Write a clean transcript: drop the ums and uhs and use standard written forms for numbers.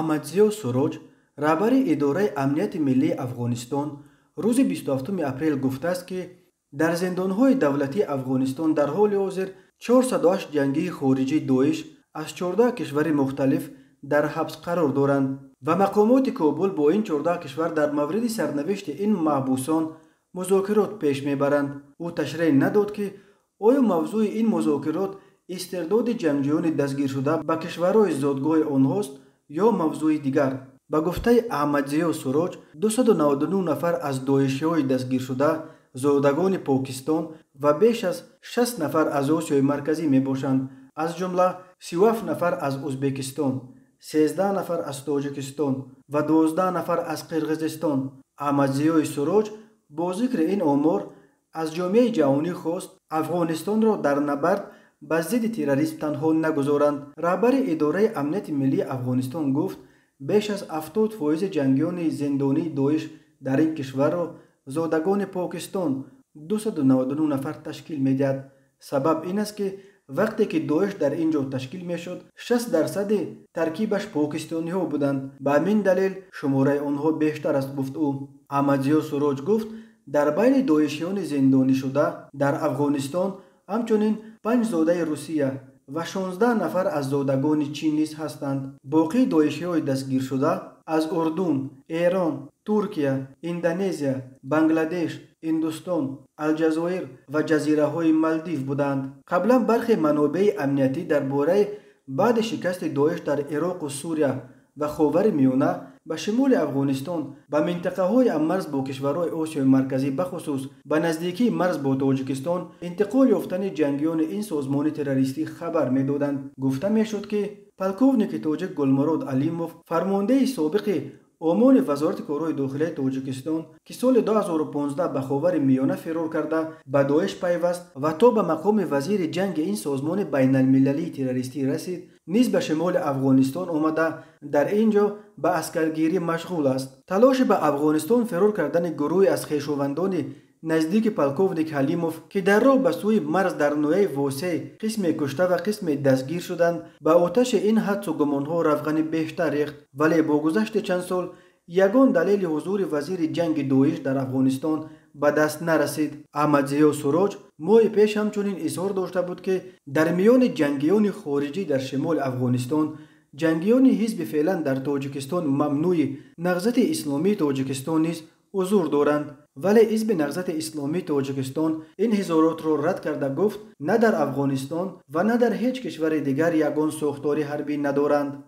احمدضیا سروج رهبر اداره امنیت ملی افغانستان روز 27 اپریل گفته است که در زندانهای دولتی افغانستان در حال حاضر 408 جنگی خارجی داعش از 14 کشور مختلف در حبس قرار دارند و مقامات کابل با این 14 کشور در مورد سرنوشت این محبوسان مذاکرات پیش میبرند. او تشریح نداد که آیا موضوع این مذاکرات استرداد جنگجویان دستگیر شده به کشورهای زادگاه آنهاست یا موضوع دیگر. به گفته احمدضیا سروج 299 نفر از داعشی‌های دستگیر شده زادگان پاکستان و بیش از 60 نفر از آسیای مرکزی می باشند، از جمله 37 نفر از ازبکستان، 13 نفر از تاجیکستان و 12 نفر از قرقیزستان. احمدضیا سروج با ذکر این آمار از جامعه جهانی خواست افغانستان را در نبرد به ضد تروریسم تنها نگذارند. رهبر اداره امنیت ملی افغانستان گفت بیش از 70% جنگیان زندانی داعش در این کشور را زادگان پاکستان 299 نفر تشکیل می‌دهد. سبب این است که وقتی که داعش در اینجا تشکیل میشد 60% ترکیبش پاکستانی ها بودند، به همین دلیل شماره آنها بیشتر است، گفت او. احمدضیا سروج گفت در بین داعشیان زندانی شده در افغانستان همچنین 5 زاده روسیه و 16 نفر از زادگان چین نیز هستند. باقی داعشی‌های دستگیر شده از اردن، ایران، ترکیه، اندونزیا، بنگلادش، هندوستان، الجزایر و جزیره‌های مالدیو بودند. قبلا برخی منابع امنیتی درباره بعد شکست داعش در عراق و سوریه و خاورمیانه به شمال افغانستان به منطقه‌های مرز با کشورهای آسیای مرکزی بخصوص به نزدیکی مرز با تاجیکستان انتقال یافتن جنگیان این سازمان تروریستی خبر می‌دادند. گفته می‌شد که پلکوونیک تاجیک گلمراد علیموف فرمانده سابق امور وزارت کارهای داخلی تاجیکستان که سال 2015 به خاورمیانه فرار کرده به داعش پیوست و تا به مقام وزیر جنگ این سازمان بین المللی تروریستی رسید، نیز به شمال افغانستان آمده در اینجا به عسکرگیری مشغول است. تلاش به افغانستان فرار کردن گروهی از خویشاوندان نزدیک پلکوونیک حلیموف که در راه به سوی مرز در نوعه واسع قسم کشته و قسم دستگیر شدند به آتش این حدس و گمانها روغن بیشتر ریخت، ولی با گذشت چند سال یگان دلیل حضور وزیر جنگ داعش در افغانستان به دست نرسید. احمدضیا سروج ماه پیش همچنین اظهار داشته بود که در میان جنگیان خارجی در شمال افغانستان جنگیان حزب فعلا در تاجیکستان ممنوع نهضت اسلامی تاجیکستان نیز حضور دارند، ولی حزب نهضت اسلامی تاجیکستان این اظهارات را رد کرده گفت نه در افغانستان و نه در هیچ کشور دیگر یگان ساختار حربی ندارند.